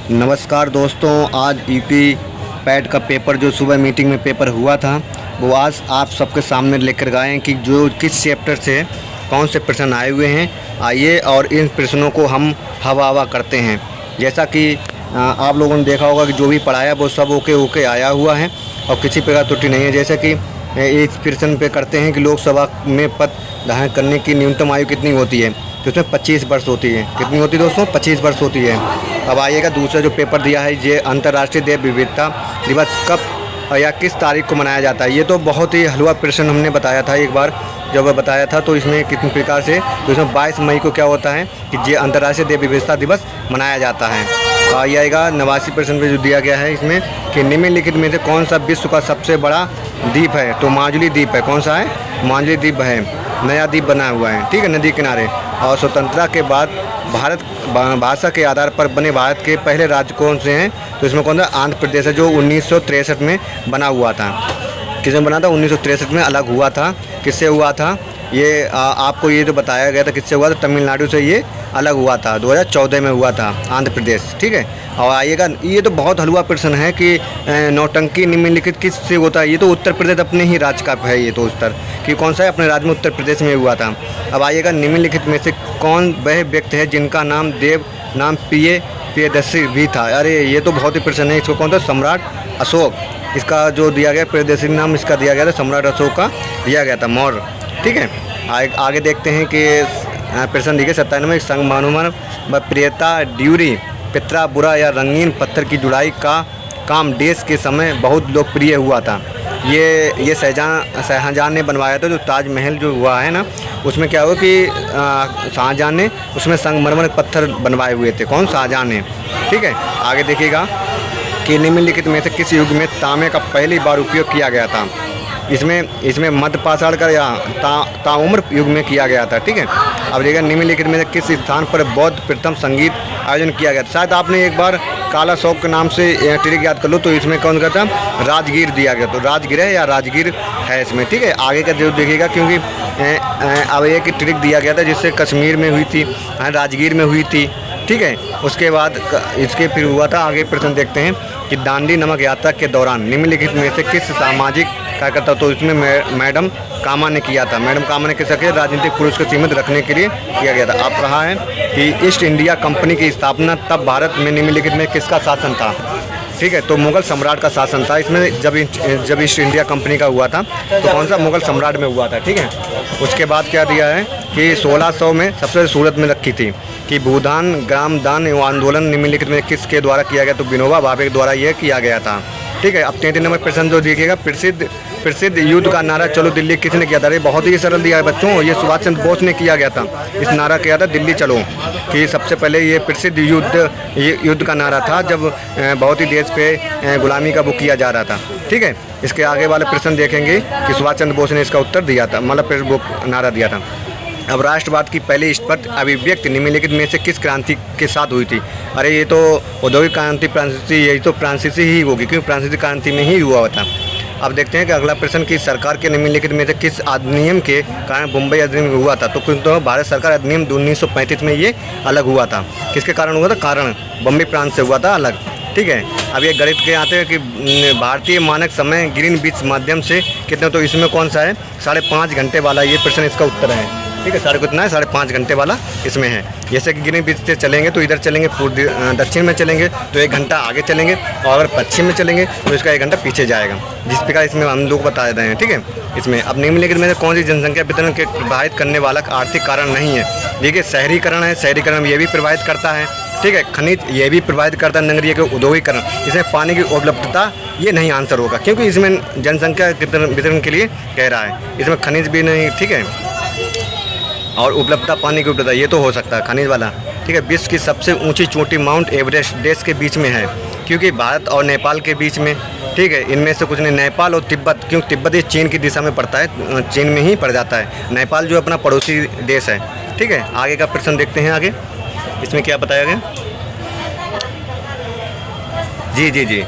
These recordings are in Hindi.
नमस्कार दोस्तों, आज ईपी पैट का पेपर जो सुबह मीटिंग में पेपर हुआ था वो आज आप सबके सामने लेकर गए हैं कि जो किस चैप्टर से कौन से प्रश्न आए हुए हैं। आइए और इन प्रश्नों को हम हवा करते हैं। जैसा कि आप लोगों ने देखा होगा कि जो भी पढ़ाया वो सब ओके आया हुआ है और किसी प्रकार त्रुटि नहीं है। जैसे कि इस प्रश्न पे करते हैं कि लोकसभा में पद धारण करने की न्यूनतम आयु कितनी होती है, तो इसमें 25 वर्ष होती है। कितनी होती है दोस्तों? 25 वर्ष होती है। अब आइएगा दूसरा जो पेपर दिया है, ये अंतर्राष्ट्रीय जैव विविधता दिवस कब या किस तारीख को मनाया जाता है। ये तो बहुत ही हलवा प्रश्न हमने बताया था एक बार जब बताया था, तो इसमें कितने प्रकार से, तो इसमें 22 मई को क्या होता है कि ये अंतर्राष्ट्रीय जैव विविधता दिवस मनाया जाता है। आइएगा 89% पे जो दिया गया है इसमें कि निम्नलिखित में से कौन सा विश्व का सबसे बड़ा द्वीप है, तो माजुली द्वीप है। कौन सा है? माजुली द्वीप है, नया द्वीप बना हुआ है, ठीक है, नदी किनारे। और स्वतंत्रता के बाद भारत भाषा के आधार पर बने भारत के पहले राज्य कौन से हैं, तो इसमें कौन सा? आंध्र प्रदेश है, जो 1963 में बना हुआ था। किसमें बना था? 1963 में अलग हुआ था। किससे हुआ था? ये आपको ये तो बताया गया था किससे हुआ था, तमिलनाडु से ये अलग हुआ था, 2014 में हुआ था आंध्र प्रदेश, ठीक है। और आइएगा, ये तो बहुत हलवा प्रश्न है कि नौटंकी निम्नलिखित किससे होता है। ये तो उत्तर प्रदेश अपने ही राज्य का है, ये तो उत्तर कि कौन सा है, अपने राज्य में उत्तर प्रदेश में हुआ था। अब आइएगा, निम्नलिखित में से कौन वह व्यक्ति है जिनका नाम देव नाम प्रियदर्शी भी था। अरे ये तो बहुत ही प्रश्न है। इसको कौन था? सम्राट अशोक। इसका जो दिया गया प्रियदर्शी नाम इसका दिया गया था, सम्राट अशोक का दिया गया था, मौर्य, ठीक है। आगे देखते हैं कि प्रश्न दिखे 97 संगमरमर व प्रियता ड्यूरी पितरा बुरा या रंगीन पत्थर की जुड़ाई का काम देश के समय बहुत लोकप्रिय हुआ था। ये शाहजहां ने बनवाया था। जो ताजमहल जो हुआ है ना, उसमें क्या हुआ कि शाहजहां ने उसमें संगमरमर पत्थर बनवाए हुए थे। कौन? शाहजहां ने, ठीक है। आगे देखिएगा कि निम्नलिखित में से किस युग में तांबे का पहली बार उपयोग किया गया था। इसमें मध्य पाषाण का या ताउम्र युग में किया गया था, ठीक है। अब देखिए निम्नलिखित में से किस स्थान पर बौद्ध प्रथम संगीत आयोजन किया गया था। शायद आपने एक बार काला शौक के नाम से ट्रिक याद कर लो, तो इसमें कौन सा था? राजगीर दिया गया, तो राजगीर है या राजगीर है इसमें, ठीक है। आगे का जो देखिएगा, क्योंकि अब एक ट्रिक दिया गया था जिससे कश्मीर में हुई थी, राजगीर में हुई थी, ठीक है। उसके बाद इसके फिर हुआ था। आगे प्रश्न देखते हैं कि दांडी नमक यात्रा के दौरान निम्नलिखित में से किस सामाजिक कार्यकर्ता, तो इसमें मैडम कामा ने किया था। मैडम कामा ने किसके राजनीतिक पुरुष को सीमित रखने के लिए किया गया था। अब रहा है कि ईस्ट इंडिया कंपनी की स्थापना तब भारत में निम्नलिखित में किसका शासन था, ठीक है, तो मुगल सम्राट का शासन था। इसमें जब ईस्ट इंडिया कंपनी का हुआ था तो कौन सा? मुगल सम्राट में हुआ था, ठीक है। उसके बाद क्या दिया है कि 1600 में सबसे सूरत में रखी थी कि भूदान ग्राम दान आंदोलन निम्नलिखित में किसके द्वारा किया गया, तो विनोबा भावे के द्वारा यह किया गया था, ठीक है। अब 33 नंबर प्रश्न जो देखिएगा, प्रसिद्ध युद्ध का नारा चलो दिल्ली किसने किया था। ये बहुत ही सरल दिया है बच्चों, ये सुभाष चंद्र बोस ने किया गया था। इस नारा किया था दिल्ली चलो, कि सबसे पहले ये प्रसिद्ध युद्ध का नारा था जब बहुत ही देश पे गुलामी का वो किया जा रहा था, ठीक है। इसके आगे वाले प्रश्न देखेंगे कि सुभाष चंद्र बोस ने इसका उत्तर दिया था, मतलब वो नारा दिया था। अब राष्ट्रवाद की पहली स्पष्ट अभिव्यक्ति निम्नलिखित में से किस क्रांति के साथ हुई थी। अरे ये तो औद्योगिक क्रांति फ्रांसीसी, यही तो फ्रांसीसी ही होगी क्योंकि फ्रांसीसी क्रांति में ही हुआ था। अब देखते हैं कि अगला प्रश्न की सरकार के निम्नलिखित में से किस अधिनियम के कारण मुंबई अधिनियम हुआ था, तो भारत सरकार अधिनियम 1935 में ये अलग हुआ था। किसके कारण हुआ था? कारण बम्बई प्रांत से हुआ था अलग, ठीक है। अब ये गणित के आते हैं कि भारतीय मानक समय ग्रीनविच माध्यम से कितने, तो इसमें कौन सा है? 5.5 घंटे वाला ये प्रश्न इसका उत्तर है, ठीक है। साढ़े कितना है? 5.5 घंटे वाला इसमें है। जैसे कि ग्रीनविच से चलेंगे तो इधर चलेंगे, दक्षिण में चलेंगे तो 1 घंटा आगे चलेंगे, और अगर पश्चिम में चलेंगे तो इसका 1 घंटा पीछे जाएगा। जिस प्रकार इसमें हम लोग बता रहे हैं, ठीक है। इसमें अब निम्नलिखित में से कौन सी जनसंख्या वितरण के प्रभावित करने वाला आर्थिक कारण नहीं है। देखिए शहरीकरण है, शहरीकरण ये भी प्रभावित करता है, ठीक है। खनिज ये भी प्रभावित करता है, नगरीय के औद्योगिकरण। इसमें पानी की उपलब्धता ये नहीं आंसर होगा, क्योंकि इसमें जनसंख्या वितरण के लिए कह रहा है। इसमें खनिज भी नहीं, ठीक है, और उपलब्धता पानी की उपलब्धता ये तो हो सकता है खनिज वाला, ठीक है। विश्व की सबसे ऊंची चोटी माउंट एवरेस्ट देश के बीच में है, क्योंकि भारत और नेपाल के बीच में, ठीक है। इनमें से कुछ नहीं, नेपाल और तिब्बत, क्योंकि तिब्बत ये चीन की दिशा में पड़ता है, चीन में ही पड़ जाता है। नेपाल जो अपना पड़ोसी देश है, ठीक है। आगे का प्रश्न देखते हैं। आगे इसमें क्या बताया गया? जी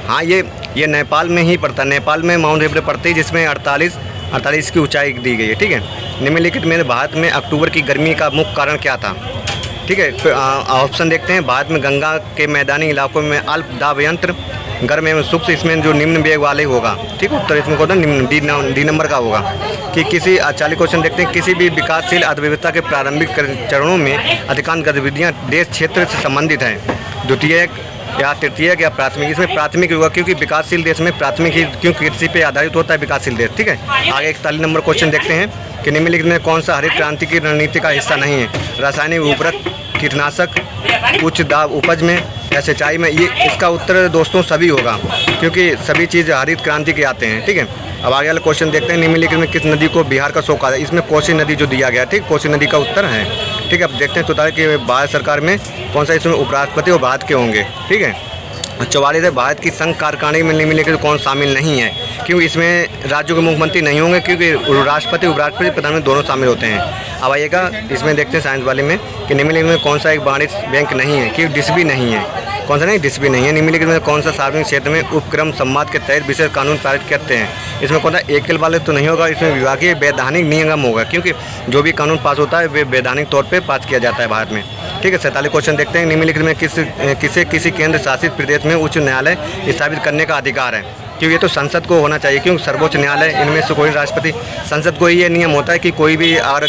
हाँ, ये नेपाल में ही पड़ता है। नेपाल में माउंट एवरेस्ट पड़ती है, जिसमें 48 की ऊंचाई दी गई है, ठीक है। निम्नलिखित में भारत में अक्टूबर की गर्मी का मुख्य कारण क्या था? ठीक है। ऑप्शन देखते हैं, भारत में गंगा के मैदानी इलाकों में अल्प दाब यंत्र गर्म एवं सूक्ष्म, इसमें जो निम्न वेग वाले होगा, ठीक है। उत्तर इसमें होगा निम्न डी नंबर का होगा। कि किसी 40 क्वेश्चन देखते हैं, किसी भी विकासशील अर्थव्यवस्था के प्रारंभिक चरणों में अधिकांश गतिविधियां देश क्षेत्र से संबंधित हैं, द्वितीयक या तृतीयक या प्राथमिक। इसमें प्राथमिक होगा क्योंकि विकासशील देश में प्राथमिक ही क्योंकि कृषि पे आधारित होता है विकासशील देश, ठीक है। आगे 41 नंबर क्वेश्चन देखते हैं कि निम्नलिखित में कौन सा हरित क्रांति की रणनीति का हिस्सा नहीं है, रासायनिक उर्वरक, कीटनाशक, उच्च दाब उपज में या सिंचाई में। ये इसका उत्तर दोस्तों सभी होगा क्योंकि सभी चीज़ हरित क्रांति के आते हैं, ठीक है। अब आगे वाला क्वेश्चन देखते हैं, निम्नलिखित में किस नदी को बिहार का शोक है। इसमें कोसी नदी जो दिया गया, ठीक, कोसी नदी का उत्तर है, ठीक है। अब देखते हैं तो कि भारत सरकार में कौन सा इसमें उपराष्ट्रपति और भारत के होंगे, ठीक है। 44 है, भारत की संघ कार्यकारिणी में निम्नलिखित कौन शामिल नहीं है, क्योंकि इसमें राज्यों के मुख्यमंत्री नहीं होंगे क्योंकि राष्ट्रपति, उपराष्ट्रपति, प्रधानमंत्री दोनों शामिल होते हैं। अब आइएगा इसमें देखते हैं साइंस वाले में कि निम्नलिखित में कौन सा एक वाणिज्य बैंक नहीं है, क्योंकि डिस भी नहीं है, कौन सा नहीं, डिस भी नहीं है। निम्नलिखित में कौन सा सार्वजनिक क्षेत्र में उपक्रम संवाद के तहत विशेष कानून पारित करते हैं, इसमें कौन सा एकल वाले तो नहीं होगा, इसमें विभागीय वैधानिक नियम होगा क्योंकि जो भी कानून पास होता है वे वैधानिक तौर पर पास किया जाता है भारत में, ठीक है। 47 क्वेश्चन देखते हैं, निम्नलिखित में किसी केंद्र शासित प्रदेश में उच्च न्यायालय स्थापित करने का अधिकार है, क्योंकि ये तो संसद को होना चाहिए क्योंकि सर्वोच्च न्यायालय इनमें से कोई राष्ट्रपति, संसद को ही ये नियम होता है कि कोई भी अगर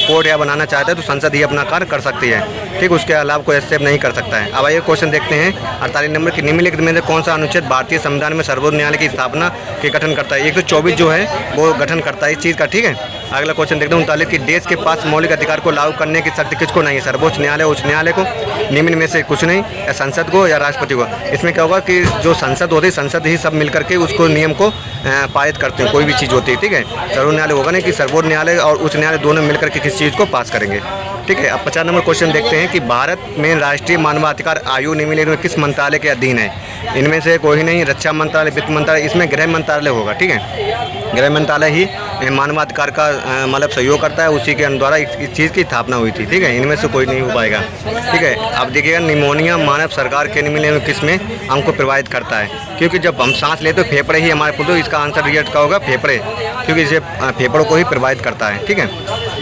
कोर्ट या बनाना चाहता है तो संसद ही अपना कार्य कर सकती है, ठीक, उसके अलावा कोई स्टेप नहीं कर सकता है। अब आइए क्वेश्चन देखते हैं 48 नंबर की, निम्नलिखित में से कौन सा अनुच्छेद भारतीय संविधान में सर्वोच्च न्यायालय की स्थापना के गठन करता है। 124 जो है वो गठन करता है इस चीज़ का, ठीक है। अगला क्वेश्चन देखते हैं 39 की, देश के पास मौलिक अधिकार को लागू करने की शक्ति किसको नहीं है, सर्वोच्च न्यायालय, उच्च न्यायालय को, निम्न में से कुछ नहीं, या संसद को या राष्ट्रपति को। इसमें क्या होगा कि जो संसद होती है, संसद ही सब मिलकर के उसको नियम को पारित करते हैं, कोई भी चीज़ होती है, ठीक है। सर्वोच्च न्यायालय होगा नहीं कि सर्वोच्च न्यायालय और उच्च न्यायालय दोनों मिलकर के किसी चीज़ को पास करेंगे, ठीक है। अब 50 नंबर क्वेश्चन देखते हैं कि भारत में राष्ट्रीय मानवाधिकार आयोग निम्नलिखित में किस मंत्रालय के अधीन है। इनमें से कोई नहीं, रक्षा मंत्रालय, वित्त मंत्रालय, इसमें गृह मंत्रालय होगा, ठीक है। गृह मंत्रालय ही मानवाधिकार का मतलब सहयोग करता है, उसी के द्वारा इस चीज़ की स्थापना हुई थी, ठीक है। इनमें से कोई नहीं हो पाएगा, ठीक है। अब देखिएगा निमोनिया मानव सरकार के निम्नलिखित में किस में अंग को प्रभावित करता है, क्योंकि जब हम सांस लेते तो फेफड़े ही हमारे पुल, तो इसका आंसर रिएक्ट का होगा फेफड़े, क्योंकि इसे फेफड़ों को ही प्रभावित करता है, ठीक है।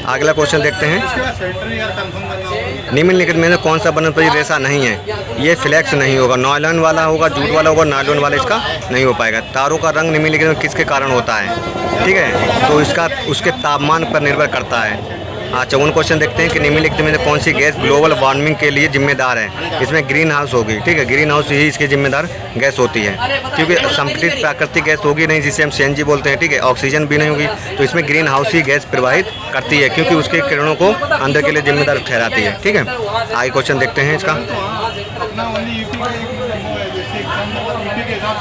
अगला क्वेश्चन देखते हैं, निम्नलिखित में से कौन सा वनस्पति रेशा नहीं है। ये फ्लैक्स नहीं होगा, नॉयलॉन वाला होगा, जूट वाला होगा, नायलॉन वाला इसका नहीं हो पाएगा। तारों का रंग निम्नलिखित में किसके कारण होता है, ठीक है, तो इसका उसके तापमान पर निर्भर करता है। 54 क्वेश्चन देखते हैं कि निम्नलिखित में कौन सी गैस ग्लोबल वार्मिंग के लिए जिम्मेदार है। इसमें ग्रीन हाउस होगी, ठीक है, ग्रीन हाउस ही इसकी जिम्मेदार गैस होती है, क्योंकि संपीड़ित प्राकृतिक गैस होगी नहीं जिसे हम CNG बोलते हैं, ठीक है, ऑक्सीजन भी नहीं होगी, तो इसमें ग्रीन हाउस ही गैस प्रवाहित करती है क्योंकि उसके किरणों को अंदर के लिए जिम्मेदार ठहराती है, ठीक है। आगे क्वेश्चन देखते हैं इसका,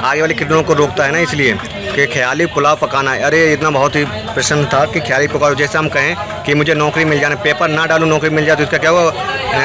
आगे वाली किरणों को रोकता है ना, इसलिए कि ख्याली पुलाव पकाना है। अरे इतना बहुत ही प्रश्न था कि ख्याली पुलाव, जैसे हम कहें कि मुझे नौकरी मिल जाना, पेपर ना डालूं नौकरी मिल जाए, तो इसका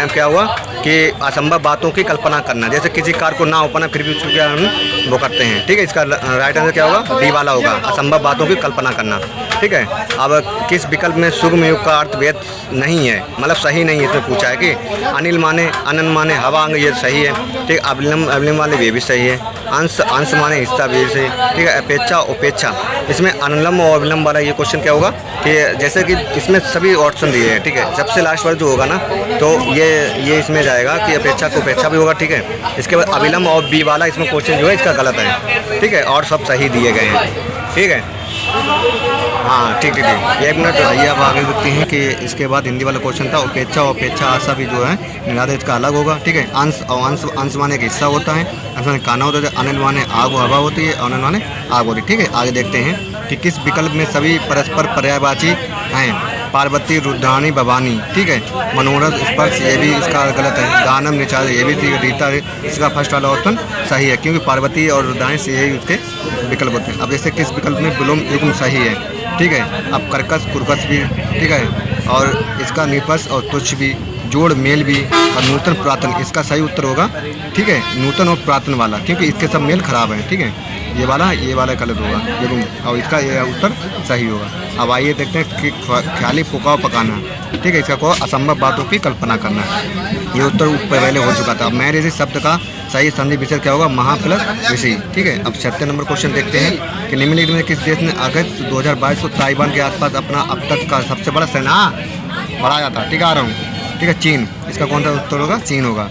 क्या हुआ कि असंभव बातों की कल्पना करना, जैसे किसी कार को ना हो पाना फिर भी उसको क्या हम वो करते हैं, ठीक है। इसका राइट आंसर क्या होगा, डी वाला होगा, असंभव बातों की कल्पना करना, ठीक है। अब किस विकल्प में सुगम युग का अर्थ वेद नहीं है, मतलब सही नहीं है, इसमें पूछा है कि अनिल माने, अनन माने, हवांग, ये सही है, ठीक। अविलंब वाले भी सही है, अंश माने हिस्सा भी सही, ठीक है। अपेक्षा उपेक्षा, इसमें अनलम और अविलंब वाला ये क्वेश्चन क्या होगा कि जैसे कि इसमें सभी ऑप्शन दिए हैं, ठीक है। सबसे लास्ट वाला जो होगा ना, तो ये इसमें जाएगा कि अपेक्षा को उपेक्षा भी होगा, ठीक है। इसके बाद अविलंब और बी वाला इसमें क्वेश्चन जो है इसका गलत है, ठीक है, और सब सही दिए गए हैं, ठीक है। हाँ ठीक, एक मिनट आइए, अब आगे देखते हैं कि इसके बाद हिंदी वाला क्वेश्चन था, उपेक्षा और अपेक्षा आशा भी जो है निराद इसका अलग होगा, ठीक है। अंश और अंश माने एक हिस्सा होता है, अंश माने काना होता है, अनिल माने आग और हवा होती है, अनिल माने आग होती है, ठीक है। आगे देखते हैं कि किस विकल्प में सभी परस्पर पर्यायवाची हैं, पार्वती, रुद्राणी, भवानी, ठीक है। मनोरथ, स्पर्श, ये भी इसका गलत है। दानम, निचार, ये भी रीता, इसका फर्स्ट वाला ऑप्शन सही है क्योंकि पार्वती और रुद्राणी से यही उसके विकल्प होते हैं। अब जैसे किस विकल्प में विलोम युग्म सही है, ठीक है। अब कर्कश, कुर्कश भी, ठीक है, और इसका निपस और तुच्छ भी, जोड़, मेल भी, और नूतन, पुरातन, इसका सही उत्तर होगा, ठीक है, नूतन और पुरातन वाला, क्योंकि इसके सब मेल खराब है, ठीक है। ये वाला गलत होगा, और इसका ये उत्तर सही होगा। अब आइए देखते हैं कि ख्याली पुकाव पकाना, ठीक है, इसका को असंभव बातों की कल्पना करना, ये उत्तर पहले हो चुका था। मैं ऋषि शब्द का सही संधि विषय क्या होगा, महा प्लस ऋषि, ठीक है। अब 76 नंबर क्वेश्चन देखते हैं कि निम्नलिखित में किस देश ने अगस्त 2022 को ताइवान के आसपास अपना अब तक का सबसे बड़ा सेना बढ़ाया था, ठीक है, आ रहा हूँ, ठीक ठीक है। चीन, इसका कौन सा उत्तर होगा? चीन होगा।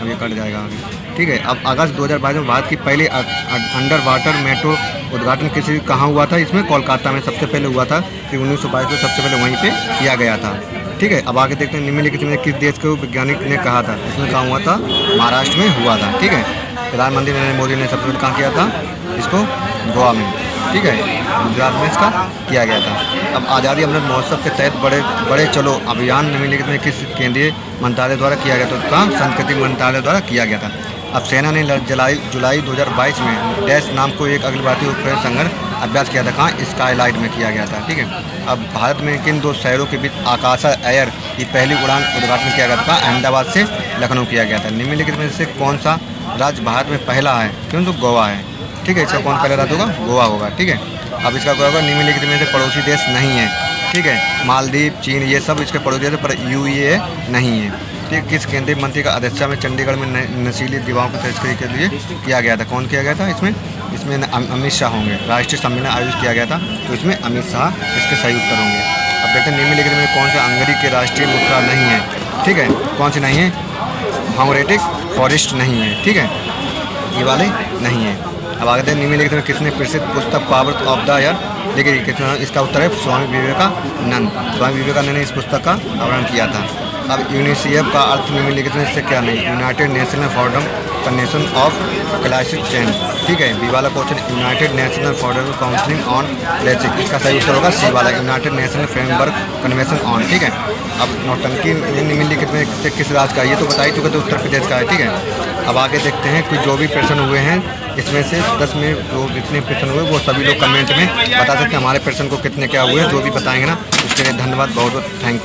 अब ये कट जाएगा आगे, ठीक है। अब अगस्त 2022 में भारत की पहली अंडर वाटर मेट्रो उद्घाटन कहाँ हुआ था? इसमें कोलकाता में सबसे पहले हुआ था, कि 1922 में सबसे पहले वहीं पे किया गया था, ठीक है। अब आगे देखते हैं निम्नलिखित में किस देश के वैज्ञानिक ने कहा था? इसमें कहाँ हुआ था? महाराष्ट्र में हुआ था, ठीक है। प्रधानमंत्री नरेंद्र मोदी ने सबसे पहले कहाँ किया था इसको? गोवा में, ठीक है। गुजरात में इसका किया गया था। अब आज़ादी अमृत महोत्सव के तहत बड़े चलो अभियान निम्नलिखित में किस केंद्रीय मंत्रालय द्वारा किया गया था? उसका संस्कृति मंत्रालय द्वारा किया गया था। अब सेना ने जुलाई 2022 में डैश नाम को एक अखिल भारतीय उपग्रह संगठन अभ्यास किया था। कहाँ? स्काईलाइट में किया गया था, ठीक है। अब भारत में किन दो शहरों के बीच आकाशा एयर की पहली उड़ान उद्घाटन किया गया था? अहमदाबाद से लखनऊ किया गया था। निम्नलिखित में से कौन सा राज्य भारत में पहला है? क्यों? तो गोवा है, ठीक है। इसका कौन पहला राज्य होगा? गोवा होगा, ठीक है। अब इसका क्या होगा? निम्नलिखित में से पड़ोसी देश नहीं है, ठीक है। मालदीव, चीन, ये सब इसके पड़ोसी देश, पर UAE नहीं है, ठीक। किस केंद्रीय मंत्री का अध्यक्षता में चंडीगढ़ में नशीली दवाओं की तस्करी के लिए किया गया था? कौन किया गया था इसमें? इसमें अमित शाह होंगे। राष्ट्रीय सम्मेलन आयोजित किया गया था, तो इसमें अमित शाह इसके सही उत्तर होंगे। अब देखते हैं निम्नलिखित में कौन सा हंगरी के राष्ट्रीय मुद्रा नहीं है, ठीक है। कौन सी नहीं है? हांगरेटिक फॉरेस्ट नहीं है, ठीक है, ये वाले नहीं है। अब आगे देखते हैं निम्नलिखित में किसने प्रसिद्ध पुस्तक पावर ऑफ द ईयर लिखी? कितना? इसका उत्तर है स्वामी विवेकानंद। स्वामी विवेकानंद ने इस पुस्तक का आवरण किया था। अब यूनिसेफ का अर्थ निम्नलिखित में से क्या नहीं? United national forum convention of climate change, ठीक है। बी वाला question United national forum council on climate, इसका सही उत्तर होगा सी वाला, United national framework convention on, ठीक है। अब नौटंकी निम्नलिखित में से किस राज्य का? ये तो बता ही चुके थे, उत्तर प्रदेश का है, ठीक है। अब आगे देखते हैं कि जो भी प्रश्न हुए हैं इसमें से 10 में जो जितने प्रश्न हुए वो सभी लोग कमेंट में बता सकते हैं हमारे प्रश्न को कितने क्या हुए। जो भी बताएंगे ना उसके लिए धन्यवाद, बहुत बहुत थैंक यू।